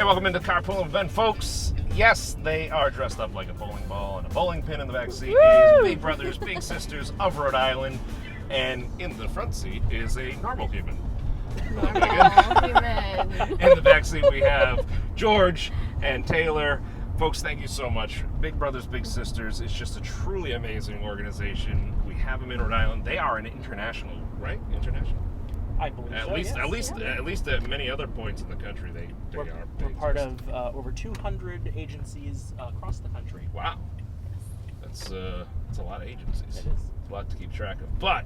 Hey, welcome into the Carpool event, folks. Yes, they are dressed up like a bowling ball and a bowling pin in the back seat. Is Big Brothers, Big Sisters of Rhode Island. And in the front seat is a normal human. In the back seat we have George and Taylor. Folks, thank you so much. Big Brothers, Big Sisters is just a truly amazing organization. We have them in Rhode Island. They are an international, right? International. I believe at so, least, yes. At least at many other points in the country, they We're part of over 200 agencies across the country. Wow, that's a lot of agencies. It is. It's a lot to keep track of. But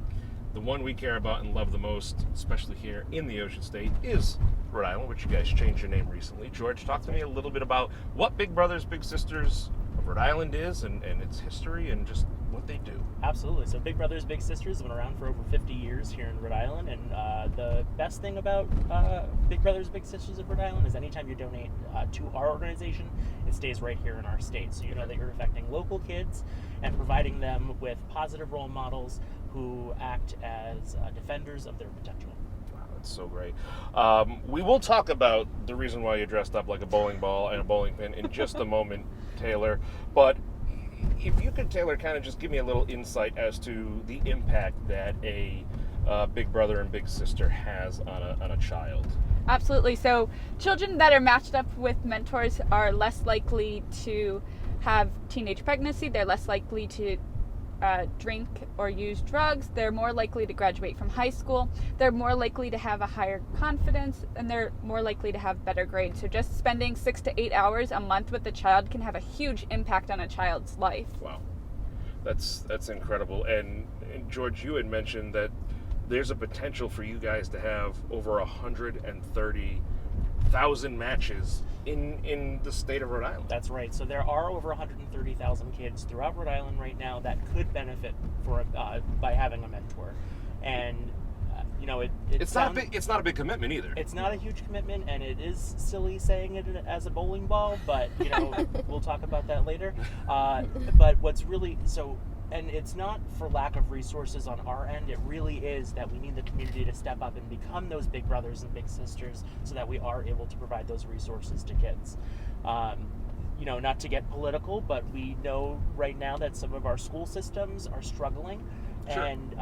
the one we care about and love the most, especially here in the Ocean State, is Rhode Island, which you guys changed your name recently. George, talk to me a little bit about what Big Brothers, Big Sisters of Rhode Island is and its history and just what they do. Absolutely. So Big Brothers Big Sisters has been around for over 50 years here in Rhode Island, and the best thing about Big Brothers Big Sisters of Rhode Island is anytime you donate to our organization, it stays right here in our state. So you know that you're affecting local kids and providing them with positive role models who act as defenders of their potential. Wow, that's so great. We will talk about the reason why you dressed up like a bowling ball and a bowling pin in just a moment, Taylor, but if you could, Taylor, kind of just give me a little insight as to the impact that a big brother and big sister has on a child. Absolutely. So children that are matched up with mentors are less likely to have teenage pregnancy. They're less likely to drink or use drugs. They're more likely to graduate from high school. They're more likely to have a higher confidence, and they're more likely to have better grades. So just spending 6 to 8 hours a month with a child can have a huge impact on a child's life. Wow, that's incredible. And George, you had mentioned that there's a potential for you guys to have over 130,000 matches in the state of Rhode Island. That's right. So there are over 130,000 kids throughout Rhode Island right now that could benefit by having a mentor, and it's not a big commitment either. It's not a huge commitment, and it is silly saying it as a bowling ball, but we'll talk about that later. But what's really so. And it's not for lack of resources on our end. It really is that we need the community to step up and become those big brothers and big sisters so that we are able to provide those resources to kids. Not to get political, but we know right now that some of our school systems are struggling. Sure. And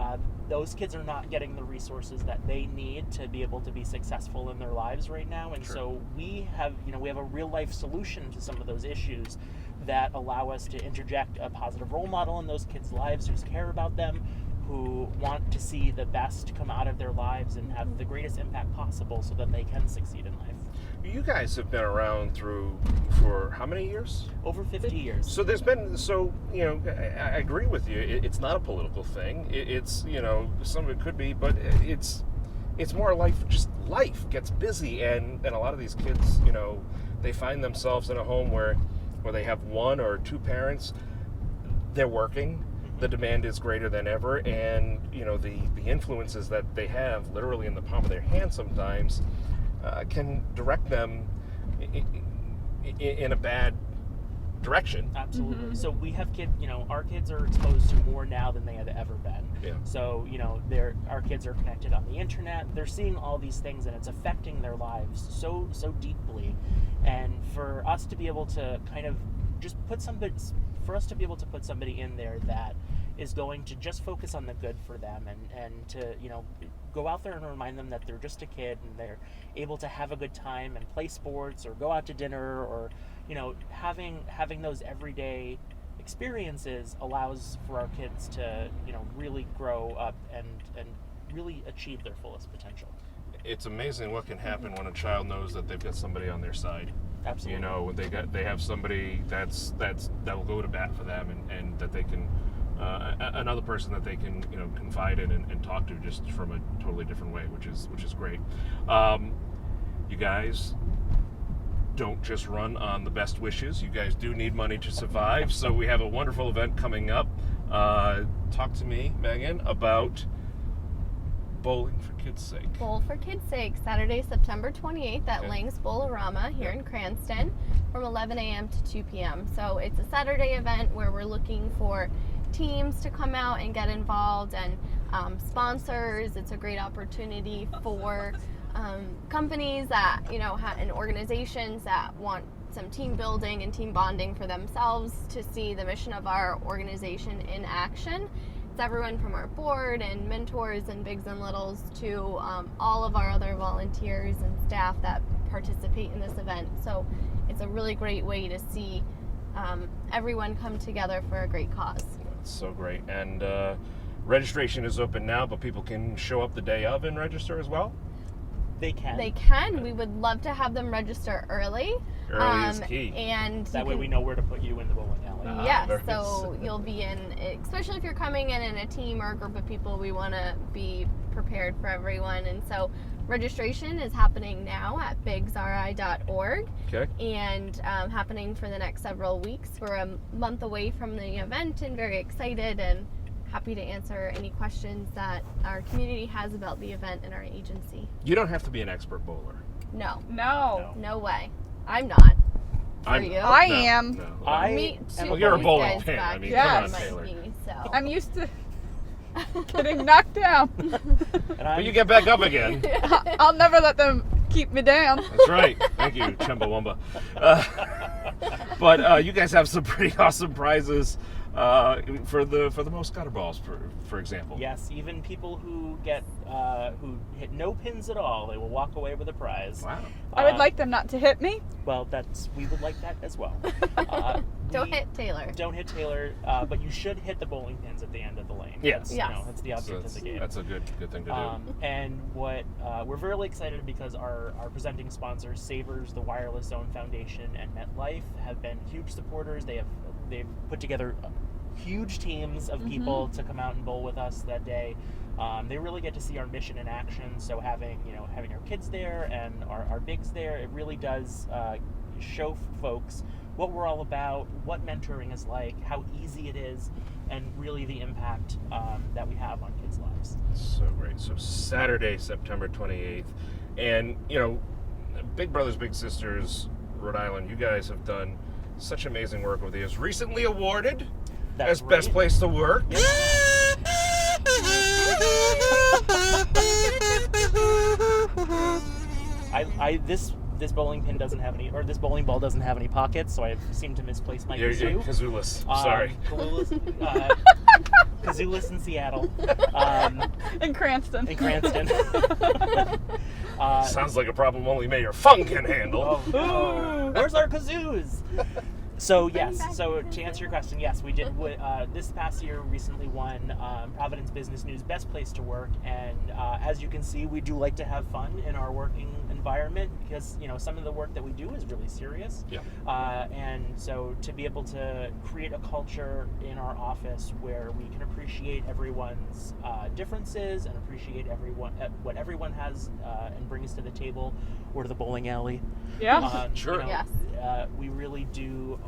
those kids are not getting the resources that they need to be able to be successful in their lives right now. And so we have a real life solution to some of those issues that allow us to interject a positive role model in those kids' lives who care about them, who want to see the best come out of their lives and have the greatest impact possible so that they can succeed in life. You guys have been around for how many years? Over 50 years. So there's been, I agree with you. It's not a political thing. It's, some of it could be, but it's more life gets busy, and a lot of these kids, they find themselves in a home where they have one or two parents. They're working. The demand is greater than ever, and the influences that they have literally in the palm of their hand sometimes can direct them in a bad direction. Absolutely. Mm-hmm. So we have kids, our kids are exposed to more now than they have ever been. Yeah. So, our kids are connected on the internet. They're seeing all these things, and it's affecting their lives so deeply. And for us to be able to kind of just put somebody in there that is going to just focus on the good for them and to, go out there and remind them that they're just a kid and they're able to have a good time and play sports or go out to dinner or, having those everyday experiences allows for our kids to, really grow up and really achieve their fullest potential. It's amazing what can happen when a child knows that they've got somebody on their side. Absolutely. They have somebody that'll go to bat for them and that they can another person that they can confide in and talk to just from a totally different way, which is great. You guys don't just run on the best wishes. You guys do need money to survive. So we have a wonderful event coming up. Talk to me, Megan, about Bowling for Kids' Sake. Bowl for Kids' Sake, Saturday, September 28th at Lang's Bowlarama here in Cranston from 11 a.m. to 2 p.m. So it's a Saturday event where we're looking for teams to come out and get involved and sponsors. It's a great opportunity for companies that, and organizations that want some team building and team bonding for themselves to see the mission of our organization in action. It's everyone from our board and mentors and bigs and littles to all of our other volunteers and staff that participate in this event. So it's a really great way to see everyone come together for a great cause. That's so great. And registration is open now, but people can show up the day of and register as well? They can. They can. We would love to have them register early. Early is key. And that way we know where to put you in the bowling alley. Yes, so you'll be in, especially if you're coming in a team or a group of people, we want to be prepared for everyone. And so registration is happening now at bigsri.org. Okay. And happening for the next several weeks. We're a month away from the event and very excited and happy to answer any questions that our community has about the event and our agency. You don't have to be an expert bowler. No way. I'm not. For you? I am. No. Me too. Well, you're a bowling Guys pin. back I mean, here come on, might Taylor. be, so. I'm used to getting knocked down. But you get back up again. I'll never let them keep me down. That's right. Thank you, Chumbawamba. But you guys have some pretty awesome prizes for the most gutter balls, for example. Yes, even people who get who hit no pins at all, they will walk away with a prize. Wow. I would like them not to hit me. Well, we would like that as well. Don't hit Taylor. Don't hit Taylor, but you should hit the bowling pins at the end of the lane. Yes. That's the object of the game. That's a good thing to do. And what we're very excited because our presenting sponsors, Savers, the Wireless Zone Foundation, and MetLife, have been huge supporters. They've put together huge teams of people to come out and bowl with us that day. They really get to see our mission in action. So having our kids there and our bigs there, it really does show folks what we're all about, what mentoring is like, how easy it is, and really the impact that we have on kids' lives. So great. So Saturday, September 28th. And, Big Brothers Big Sisters, Rhode Island, you guys have done such amazing work over the years. Recently awarded as right. Best Place to Work. Yep. This bowling pin doesn't have any, or this bowling ball doesn't have any pockets, so I seem to misplace my You're kazoo. Kazooless. Sorry. Kazooless in Seattle. In Cranston. Sounds like a problem only Mayor Fung can handle. Oh, where's our kazoos? So yes, so to answer your question, yes, we did. This past year, recently won Providence Business News Best Place to Work, and as you can see, we do like to have fun in our working environment because some of the work that we do is really serious. Yeah. And so to be able to create a culture in our office where we can appreciate everyone's differences and appreciate what everyone has and brings to the table or to the bowling alley. Yeah. Sure. Yes. We really do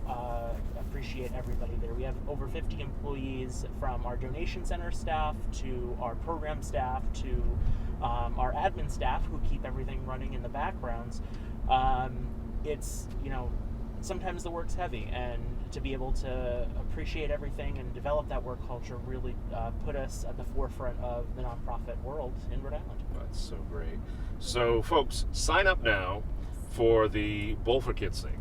appreciate everybody there. We have over 50 employees, from our donation center staff to our program staff to our admin staff who keep everything running in the backgrounds. It's, sometimes the work's heavy, and to be able to appreciate everything and develop that work culture really put us at the forefront of the nonprofit world in Rhode Island. That's so great. So, folks, sign up now for the Bowl for Kids' Sake.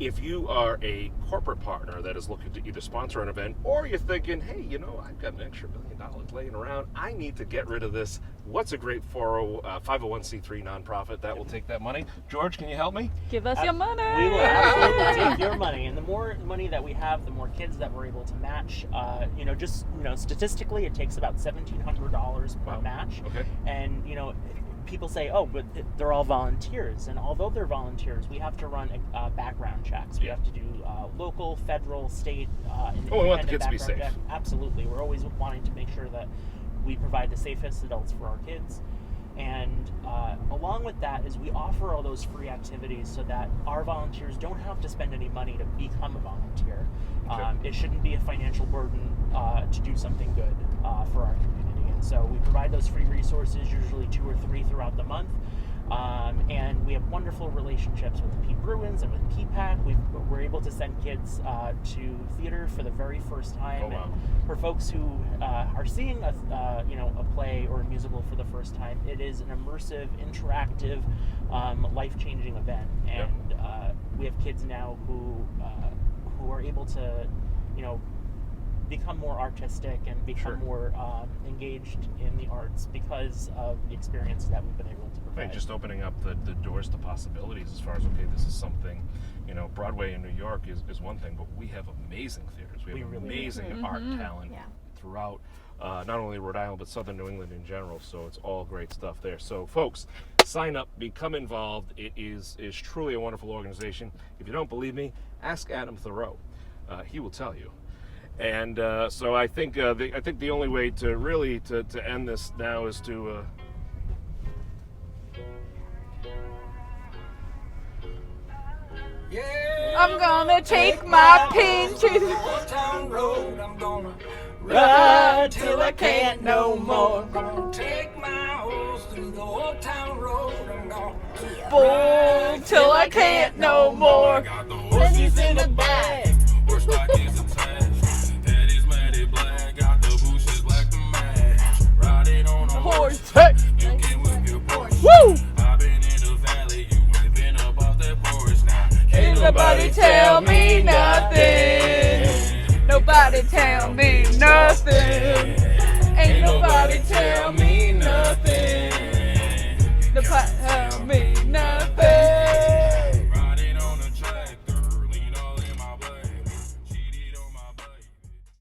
If you are a corporate partner that is looking to either sponsor an event, or you're thinking, hey, I've got an extra $1 million laying around, I need to get rid of this. What's a great 501c3 nonprofit that will take that money? George, can you help me? Give us your money. We will absolutely take your money, and the more money that we have, the more kids that we're able to match. Statistically, it takes about $1,700 per match. Okay. And people say, oh, but they're all volunteers, and although they're volunteers, we have to run background checks. We have to do local, federal, state, and we want the kids to be background safe. check. Absolutely, we're always wanting to make sure that we provide the safest adults for our kids. And along with that is we offer all those free activities so that our volunteers don't have to spend any money to become a volunteer. Okay. It shouldn't be a financial burden to do something good for our community. And so we provide those free resources, usually 2 or 3 throughout the month. And we have wonderful relationships with the P. Bruins and with PPAC. We're able to send kids to theater for the very first time. Oh, wow. And for folks who are seeing a play or a musical for the first time, it is an immersive, interactive, life-changing event. And we have kids now who are able to, become more artistic and become more engaged in the arts because of the experience that we've been able to provide. Right, just opening up the doors to possibilities as far as, okay, this is something, Broadway in New York is one thing, but we have amazing theaters. We have really amazing art talent throughout not only Rhode Island, but Southern New England in general. So it's all great stuff there. So folks, sign up, become involved. It is truly a wonderful organization. If you don't believe me, ask Adam Thoreau. He will tell you. And so I think the only way to really to end this now is to I'm gonna take my pen to the Old Town Road. I'm gonna ride till I can't no more. gonna take my horse through the Old Town Road. I'm gonna bull till I can't no more. got the horses in the bag. Horse stockings attached. Head is matted black. Got the bushes black to match. Riding on a horse. Hey! You can whip your Porsche. Woo! I've been in the valley. You ain't been up off that porch now. Ain't nobody tell me nothing. Nobody tell me